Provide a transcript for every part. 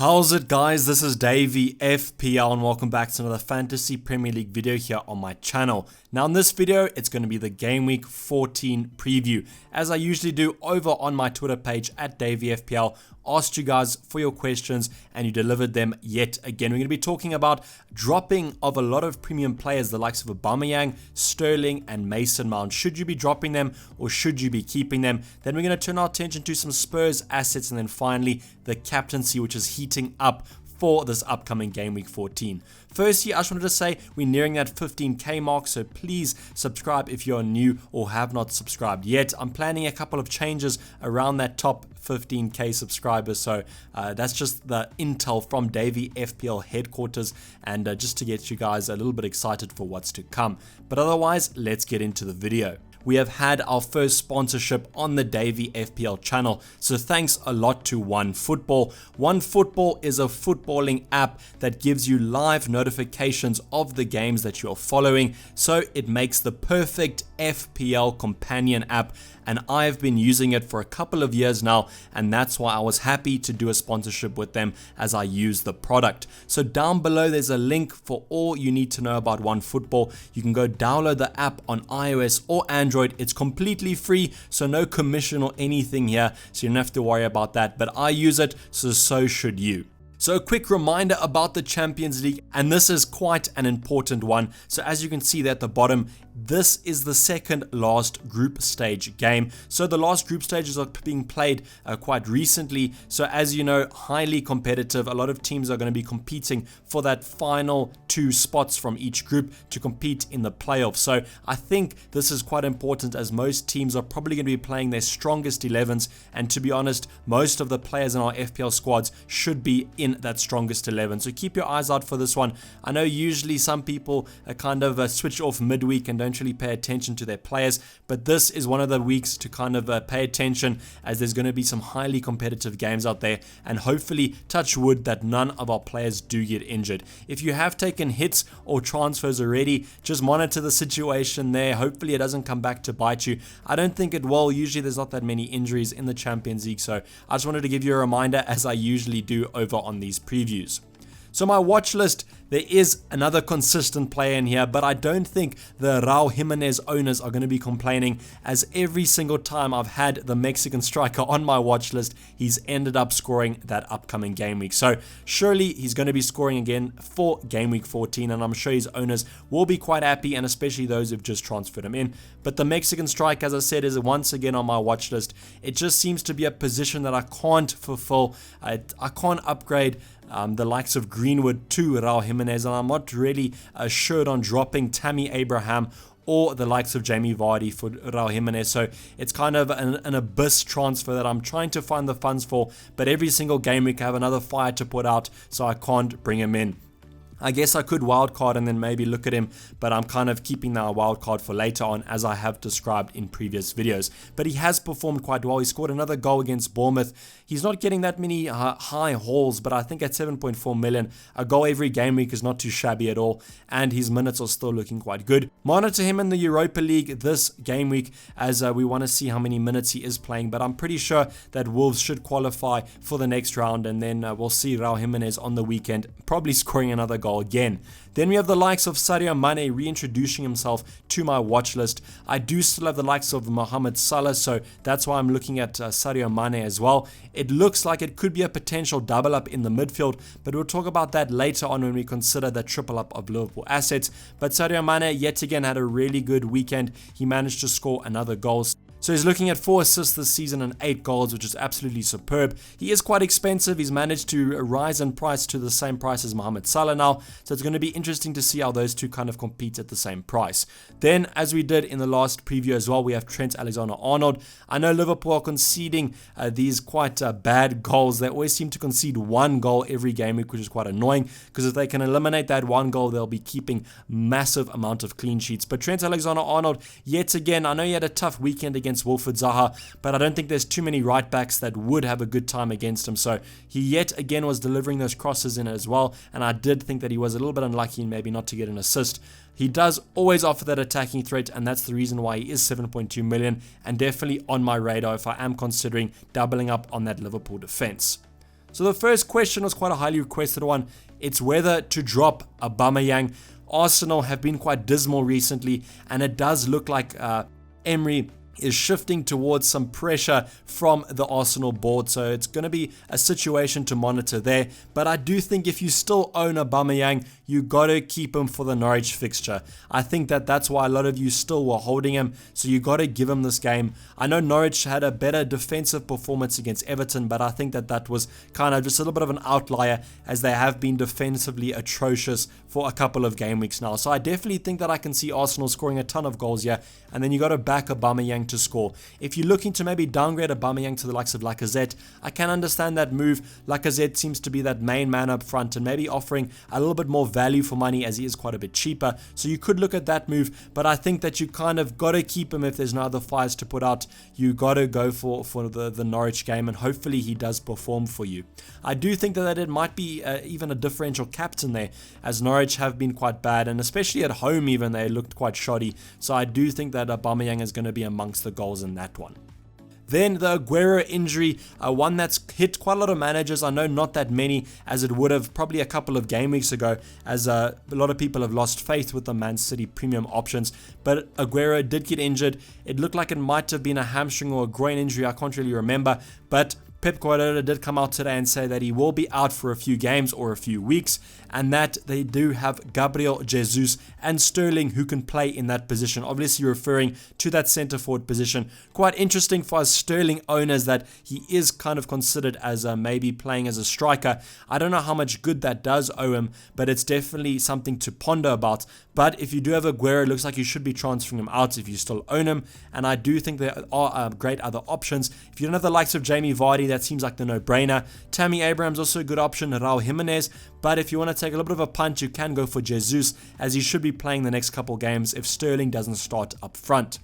How's it, guys? This is Dayvy FPL and welcome back to another Fantasy Premier League video here on my channel. Now in this video, it's going to be the Game Week 14 preview. As I usually do over on my Twitter page at Dayvy FPL, asked you guys for your questions and you delivered them yet again. We're going to be talking about dropping of a lot of premium players, the likes of AUBAMEYANG, Sterling and Mason Mount. Should you be dropping them or should you be keeping them? Then we're going to turn our attention to some Spurs assets and then finally the captaincy, which is heating up for this upcoming Game Week 14. Firstly, I just wanted to say we're nearing that 15k mark, so please subscribe if you're new or have not subscribed yet. I'm planning a couple of changes around that top 15k subscribers, so that's just the intel from Dayvy FPL headquarters and just to get you guys a little bit excited for what's to come. But otherwise, let's get into the video. We have had our first sponsorship on the Dayvy FPL channel, so thanks a lot to OneFootball. OneFootball is a footballing app that gives you live notifications of the games that you're following, so it makes the perfect FPL companion app, and I've been using it for a couple of years now, and that's why I was happy to do a sponsorship with them as I use the product. So down below there's a link for all you need to know about OneFootball. You can go download the app on iOS or Android. It's completely free, so no commission or anything here, so you don't have to worry about that, but I use it, so should you. So a quick reminder about the Champions League, and this is quite an important one. So as you can see there at the bottom, this is the second last group stage game. So the last group stages are being played quite recently. So as you know, highly competitive. A lot of teams are going to be competing for that final 2 spots from each group to compete in the playoffs. So I think this is quite important as most teams are probably going to be playing their strongest 11s. And to be honest, most of the players in our FPL squads should be in that strongest 11. So keep your eyes out for this one. I know usually some people kind of switch off midweek and don't really pay attention to their players, but this is one of the weeks to kind of pay attention, as there's going to be some highly competitive games out there, and hopefully, touch wood, that none of our players do get injured. If you have taken hits or transfers already, just monitor the situation there. Hopefully it doesn't come back to bite you. I don't think it will. Usually there's not that many injuries in the Champions League, so I just wanted to give you a reminder as I usually do over on these previews. So my watch list, there is another consistent player in here, but I don't think the Raul Jimenez owners are going to be complaining, as every single time I've had the Mexican striker on my watch list, he's ended up scoring that upcoming game week. So surely he's going to be scoring again for Game Week 14, and I'm sure his owners will be quite happy, and especially those who've just transferred him in. But the Mexican striker, as I said, is once again on my watch list. It just seems to be a position that I can't fulfill. I can't upgrade the likes of Greenwood to Raul Jimenez, and I'm not really assured on dropping Tammy Abraham or the likes of Jamie Vardy for Raul Jimenez. So it's kind of an abyss transfer that I'm trying to find the funds for, but every single game week I have another fire to put out, so I can't bring him in. I guess I could wildcard and then maybe look at him, but I'm kind of keeping that wildcard for later on, as I have described in previous videos. But he has performed quite well. He scored another goal against Bournemouth. He's not getting that many high hauls, but I think at 7.4 million, a goal every game week is not too shabby at all, and his minutes are still looking quite good. Monitor him in the Europa League this game week, as we want to see how many minutes he is playing, but I'm pretty sure that Wolves should qualify for the next round, and then we'll see Raul Jimenez on the weekend, probably scoring another goal again. Then we have the likes of Sadio Mane reintroducing himself to my watch list. I do still have the likes of Mohamed Salah, so that's why I'm looking at Sadio Mane as well. It looks like it could be a potential double up in the midfield, but we'll talk about that later on when we consider the triple up of Liverpool assets. But Sadio Mane yet again had a really good weekend. He managed to score another goal. So he's looking at 4 assists this season and 8 goals, which is absolutely superb. He is quite expensive. He's managed to rise in price to the same price as Mohamed Salah now. So it's going to be interesting to see how those two kind of compete at the same price. Then, as we did in the last preview as well, we have Trent Alexander-Arnold. I know Liverpool are conceding these quite bad goals. They always seem to concede 1 goal every game week, which is quite annoying, because if they can eliminate that 1 goal, they'll be keeping massive amount of clean sheets. But Trent Alexander-Arnold, yet again, I know he had a tough weekend against Wilfried Zaha, but I don't think there's too many right backs that would have a good time against him. So he yet again was delivering those crosses in as well, and I did think that he was a little bit unlucky in maybe not to get an assist. He does always offer that attacking threat, and that's the reason why he is 7.2 million and definitely on my radar if I am considering doubling up on that Liverpool defense. So the first question was quite a highly requested one. It's whether to drop AUBAMEYANG. Arsenal have been quite dismal recently, and it does look like Emery is shifting towards some pressure from the Arsenal board, so it's going to be a situation to monitor there. But I do think if you still own AUBAMEYANG, you got to keep him for the Norwich fixture. I think that's why a lot of you still were holding him, so you got to give him this game. I know Norwich had a better defensive performance against Everton, but I think that was kind of just a little bit of an outlier, as they have been defensively atrocious for a couple of game weeks now. So I definitely think that I can see Arsenal scoring a ton of goals here, and then you got to back AUBAMEYANG to score. If you're looking to maybe downgrade AUBAMEYANG to the likes of Lacazette, I can understand that move. Lacazette seems to be that main man up front and maybe offering a little bit more value for money, as he is quite a bit cheaper. So you could look at that move, but I think that you kind of got to keep him if there's no other fires to put out. You got to go for the Norwich game, and hopefully he does perform for you. I do think that it might be even a differential captain there, as Norwich have been quite bad, and especially at home even they looked quite shoddy. So I do think that AUBAMEYANG is going to be amongst the goals in that one. Then the AGUERO injury, one that's hit quite a lot of managers. I know not that many as it would have probably a couple of game weeks ago, as a lot of people have lost faith with the Man City premium options. But AGUERO did get injured. It looked like it might have been a hamstring or a groin injury. I can't really remember, but Pep Guardiola did come out today and say that he will be out for a few games or a few weeks, and that they do have Gabriel Jesus and Sterling who can play in that position, obviously referring to that centre forward position. Quite interesting for us Sterling owners that he is kind of considered as maybe playing as a striker. I don't know how much good that does owe him, but it's definitely something to ponder about. But if you do have AGUERO, it looks like you should be transferring him out if you still own him, and I do think there are great other options. If you don't have the likes of Jamie Vardy, that seems like the no-brainer. Tammy Abraham's also a good option, Raul Jimenez, but if you want to take a little bit of a punch, you can go for Jesus, as he should be playing the next couple games if Sterling doesn't start up front.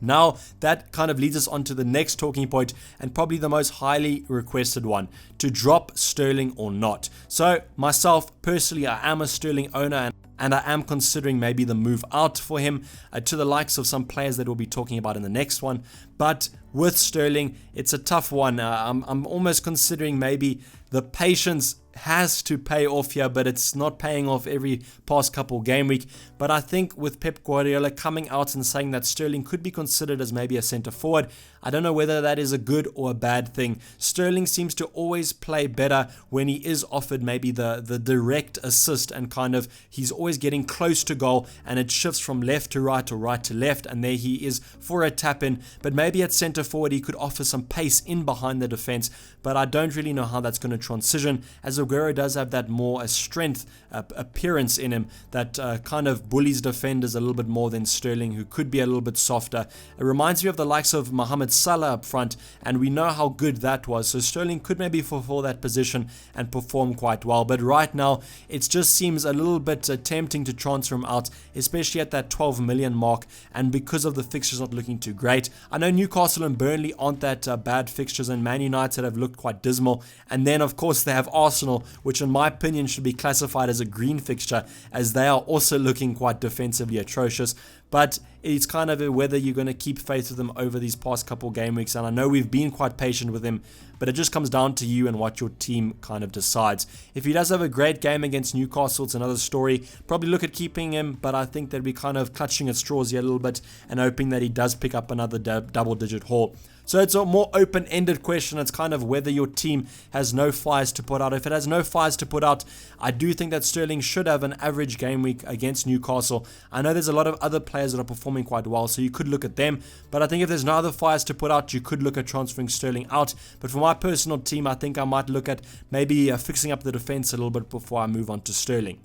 Now, that kind of leads us on to the next talking point, and probably the most highly requested one, to drop Sterling or not. So, myself, personally, I am a Sterling owner, and I am considering maybe the move out for him to the likes of some players that we'll be talking about in the next one. But with Sterling, it's a tough one. I'm almost considering maybe the patience has to pay off here, but it's not paying off every past couple game week. But I think with Pep Guardiola coming out and saying that Sterling could be considered as maybe a centre forward, I don't know whether that is a good or a bad thing. Sterling seems to always play better when he is offered maybe the direct assist, and kind of he's always getting close to goal and it shifts from left to right or right to left, and there he is for a tap in. But maybe at centre forward he could offer some pace in behind the defence, but I don't really know how that's going to transition, as AGUERO does have that more a strength appearance in him that kind of bullies defenders a little bit more than Sterling, who could be a little bit softer. It reminds me of the likes of Mohamed Salah up front, and we know how good that was, so Sterling could maybe fulfill that position and perform quite well. But right now it just seems a little bit tempting to transfer him out, especially at that 12 million mark, and because of the fixtures not looking too great. I know Newcastle and Burnley aren't that bad fixtures, and Man United have looked quite dismal, and then of course they have Arsenal, which in my opinion should be classified as a green fixture, as they are also looking quite defensively atrocious. But it's kind of whether you're going to keep faith with him over these past couple game weeks, and I know we've been quite patient with him, but it just comes down to you and what your team kind of decides. If he does have a great game against Newcastle, it's another story. Probably look at keeping him, but I think that we're kind of clutching at straws here a little bit and hoping that he does pick up another double-digit haul. So it's a more open-ended question. It's kind of whether your team has no fires to put out. If it has no fires to put out, I do think that Sterling should have an average game week against Newcastle. I know there's a lot of other players that are performing quite well, so you could look at them. But I think if there's no other fires to put out, you could look at transferring Sterling out. But for my personal team, I think I might look at maybe fixing up the defense a little bit before I move on to Sterling.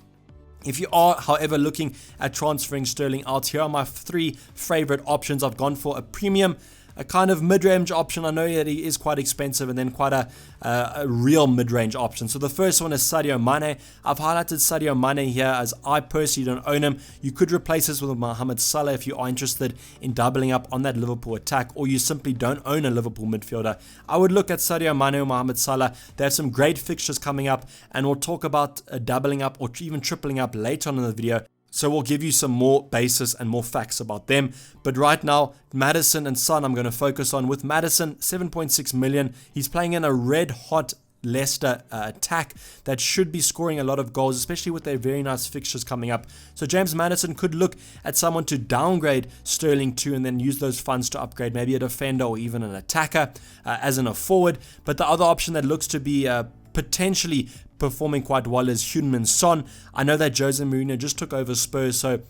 If you are, however, looking at transferring Sterling out, here are my 3 favorite options. I've gone for a premium, a kind of mid-range option. I know that he is quite expensive, and then quite a real mid-range option. So the first one is Sadio Mane. I've highlighted Sadio Mane here as I personally don't own him. You could replace this with Mohamed Salah if you are interested in doubling up on that Liverpool attack, or you simply don't own a Liverpool midfielder. I would look at Sadio Mane or Mohamed Salah. They have some great fixtures coming up, and we'll talk about doubling up or even tripling up later on in the video. So we'll give you some more basis and more facts about them. But right now, Maddison and Son I'm going to focus on. With Maddison, 7.6 million. He's playing in a red hot Leicester attack that should be scoring a lot of goals, especially with their very nice fixtures coming up. So James Maddison could look at someone to downgrade Sterling to and then use those funds to upgrade maybe a defender or even an attacker as in a forward. But the other option that looks to be potentially performing quite well is Heung-min Son. I know that Jose Mourinho just took over Spurs, so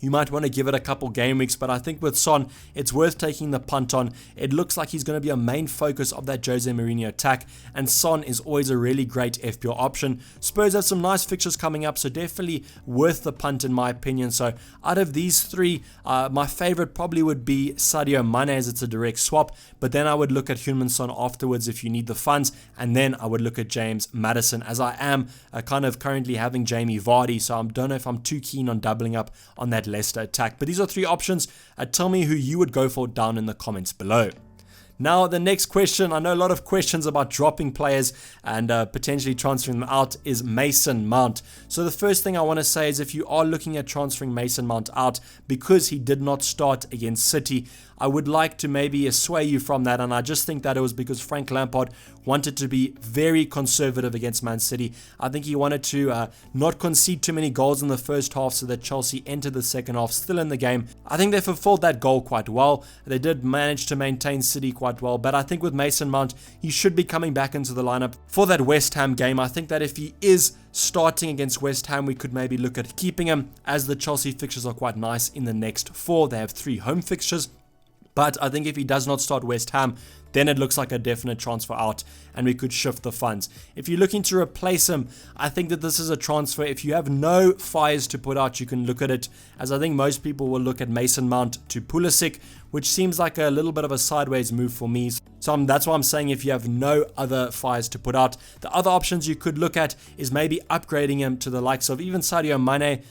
you might want to give it a couple game weeks, but I think with Son, it's worth taking the punt on. It looks like he's going to be a main focus of that Jose Mourinho attack, and Son is always a really great FPL option. Spurs have some nice fixtures coming up, so definitely worth the punt in my opinion. So out of these three, my favorite probably would be Sadio Mane, as it's a direct swap, but then I would look at Heung-min Son afterwards if you need the funds, and then I would look at James Maddison, as I am kind of currently having Jamie Vardy, so I don't know if I'm too keen on doubling up on that Leicester attack. But these are three options. Tell me who you would go for down in the comments below. Now, the next question, I know a lot of questions about dropping players and potentially transferring them out, is Mason Mount. So the first thing I want to say is if you are looking at transferring Mason Mount out because he did not start against City, I would like to maybe sway you from that, and I just think that it was because Frank Lampard wanted to be very conservative against Man City. I think he wanted to not concede too many goals in the first half so that Chelsea entered the second half still in the game. I think they fulfilled that goal quite well. They did manage to maintain City quite well, but I think with Mason Mount, he should be coming back into the lineup for that West Ham game. I think that if he is starting against West Ham, we could maybe look at keeping him, as the Chelsea fixtures are quite nice in the next 4. They have 3 home fixtures. But I think if he does not start West Ham, then it looks like a definite transfer out and we could shift the funds. If you're looking to replace him, I think that this is a transfer. If you have no fires to put out, you can look at it, as I think most people will look at Mason Mount to Pulisic, which seems like a little bit of a sideways move for me. So that's why I'm saying if you have no other fires to put out, the other options you could look at is maybe upgrading him to the likes of even Sadio Mane,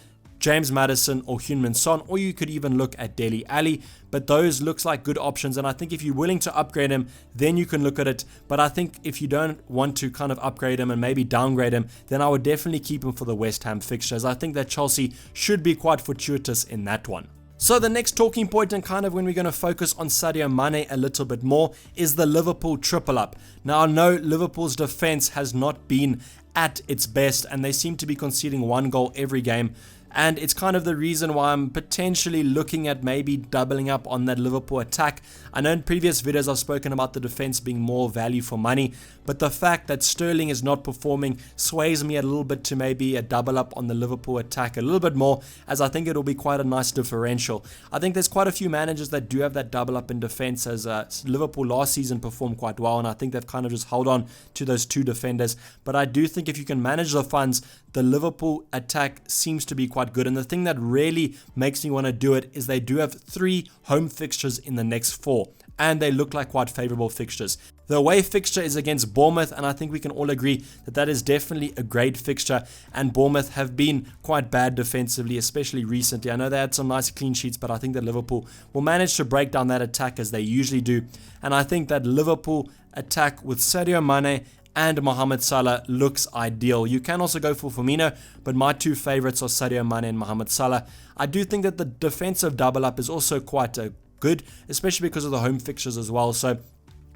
James Maddison or Heung-min Son, or you could even look at Dele Alli, but those looks like good options, and I think if you're willing to upgrade him, then you can look at it. But I think if you don't want to kind of upgrade him and maybe downgrade him, then I would definitely keep him for the West Ham fixtures. I think that Chelsea should be quite fortuitous in that one. So the next talking point, and kind of when we're going to focus on Sadio Mane a little bit more, is the Liverpool triple up. Now I know Liverpool's defense has not been at its best, and they seem to be conceding 1 goal every game. And it's kind of the reason why I'm potentially looking at maybe doubling up on that Liverpool attack. I know in previous videos I've spoken about the defense being more value for money, but the fact that Sterling is not performing sways me a little bit to maybe a double up on the Liverpool attack a little bit more, as I think it'll be quite a nice differential. I think there's quite a few managers that do have that double up in defense, as Liverpool last season performed quite well, and I think they've kind of just held on to those 2 defenders. But I do think if you can manage the funds, the Liverpool attack seems to be quite good, and the thing that really makes me want to do it is they do have 3 home fixtures in the next 4, and they look like quite favourable fixtures. The away fixture is against Bournemouth, and I think we can all agree that that is definitely a great fixture, and Bournemouth have been quite bad defensively, especially recently. I know they had some nice clean sheets, but I think that Liverpool will manage to break down that attack as they usually do, and I think that Liverpool attack with Sadio Mane and Mohamed Salah looks ideal. You can also go for Firmino, but my 2 favorites are Sadio Mane and Mohamed Salah. I do think that the defensive double up is also quite good, especially because of the home fixtures as well. So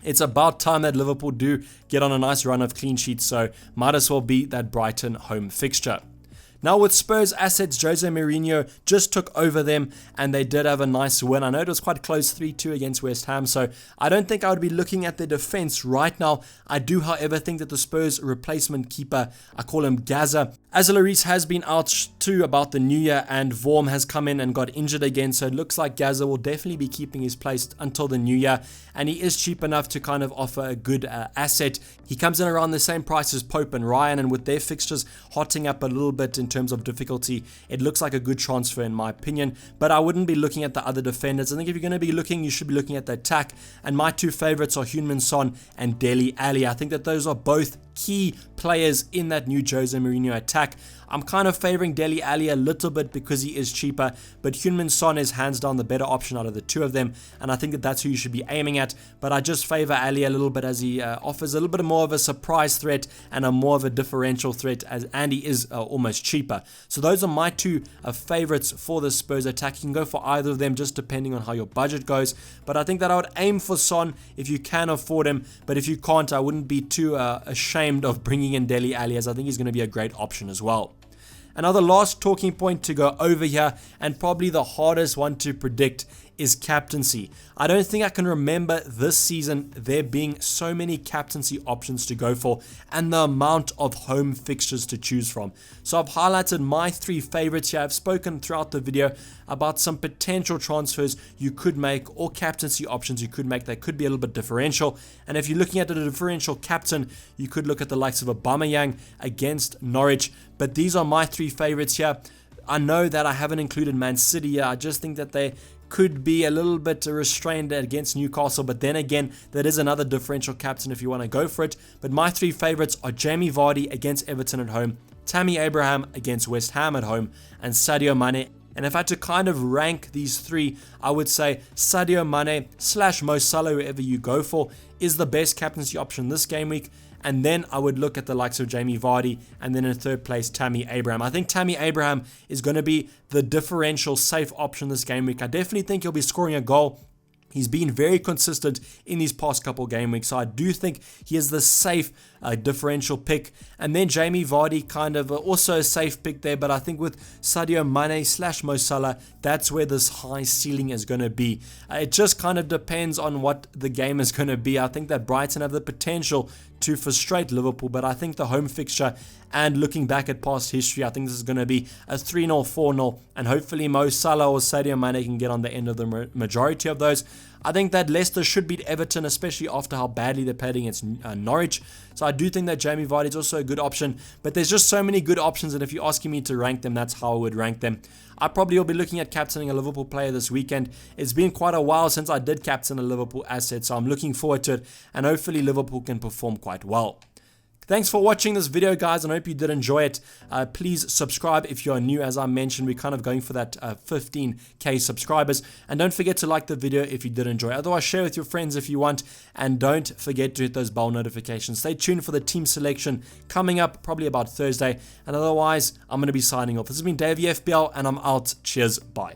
it's about time that Liverpool do get on a nice run of clean sheets, so might as well be that Brighton home fixture. Now with Spurs assets, Jose Mourinho just took over them, and they did have a nice win. I know it was quite close, 3-2 against West Ham, so I don't think I would be looking at their defense right now. I do, however, think that the Spurs replacement keeper, I call him Gaza, as Lloris has been out too about the new year, and Vorm has come in and got injured again, so it looks like Gaza will definitely be keeping his place until the new year, and he is cheap enough to kind of offer a good asset. He comes in around the same price as Pope and Ryan, and with their fixtures hotting up a little bit in terms of difficulty, it looks like a good transfer in my opinion, but I wouldn't be looking at the other defenders. I think if you're going to be looking, you should be looking at the attack, and my 2 favorites are Heung-min Son and Dele Alli. I think that those are both key players in that new Jose Mourinho attack. I'm kind of favoring Dele Alli a little bit because he is cheaper, but Heung-min Son is hands down the better option out of the two of them, and I think that that's who you should be aiming at. But I just favor Ali a little bit as he offers a little bit more of a surprise threat and a more of a differential threat, as Andy is almost cheaper. So those are my two favorites for the Spurs attack. You can go for either of them just depending on how your budget goes, but I think that I would aim for Son if you can afford him, but if you can't, I wouldn't be too ashamed of bringing in Dele Alli, as I think he's going to be a great option as well. Another last talking point to go over here, and probably the hardest one to predict, is captaincy. I don't think I can remember this season there being so many captaincy options to go for and the amount of home fixtures to choose from. So I've highlighted my three favorites here. I've spoken throughout the video about some potential transfers you could make or captaincy options you could make that could be a little bit differential. And if you're looking at a differential captain, you could look at the likes of AUBAMEYANG against Norwich. But these are my three favorites here. I know that I haven't included Man City here. I just think that they could be a little bit restrained against Newcastle, but then again, that is another differential captain if you want to go for it. But my three favorites are Jamie Vardy against Everton at home, Tammy Abraham against West Ham at home, and Sadio Mane. And if I had to kind of rank these three, I would say Sadio Mane / Mo Salah, whoever you go for, is the best captaincy option this game week. And then I would look at the likes of Jamie Vardy, and then in third place, Tammy Abraham. I think Tammy Abraham is going to be the differential safe option this game week. I definitely think he'll be scoring a goal. He's been very consistent in these past couple game weeks, so I do think he is the safe differential pick. And then Jamie Vardy, kind of also a safe pick there, but I think with Sadio Mane / Mo Salah, that's where this high ceiling is going to be. It just kind of depends on what the game is going to be. I think that Brighton have the potential to frustrate Liverpool, but I think the home fixture and looking back at past history, I think this is going to be a 3-0, 4-0, and hopefully Mo Salah or Sadio Mane can get on the end of the majority of those. I think that Leicester should beat Everton, especially after how badly they played against Norwich. So I do think that Jamie Vardy is also a good option, but there's just so many good options, and if you're asking me to rank them, that's how I would rank them. I probably will be looking at captaining a Liverpool player this weekend. It's been quite a while since I did captain a Liverpool asset, so I'm looking forward to it, and hopefully Liverpool can perform quite well. Thanks for watching this video, guys, and I hope you did enjoy it. Please subscribe if you are new. As I mentioned, we're kind of going for that 15k subscribers, and don't forget to like the video if you did enjoy. Otherwise, share with your friends if you want, and don't forget to hit those bell notifications. Stay tuned for the team selection coming up probably about Thursday, and otherwise I'm going to be signing off. This has been Dayvy FPL, and I'm out. Cheers, bye.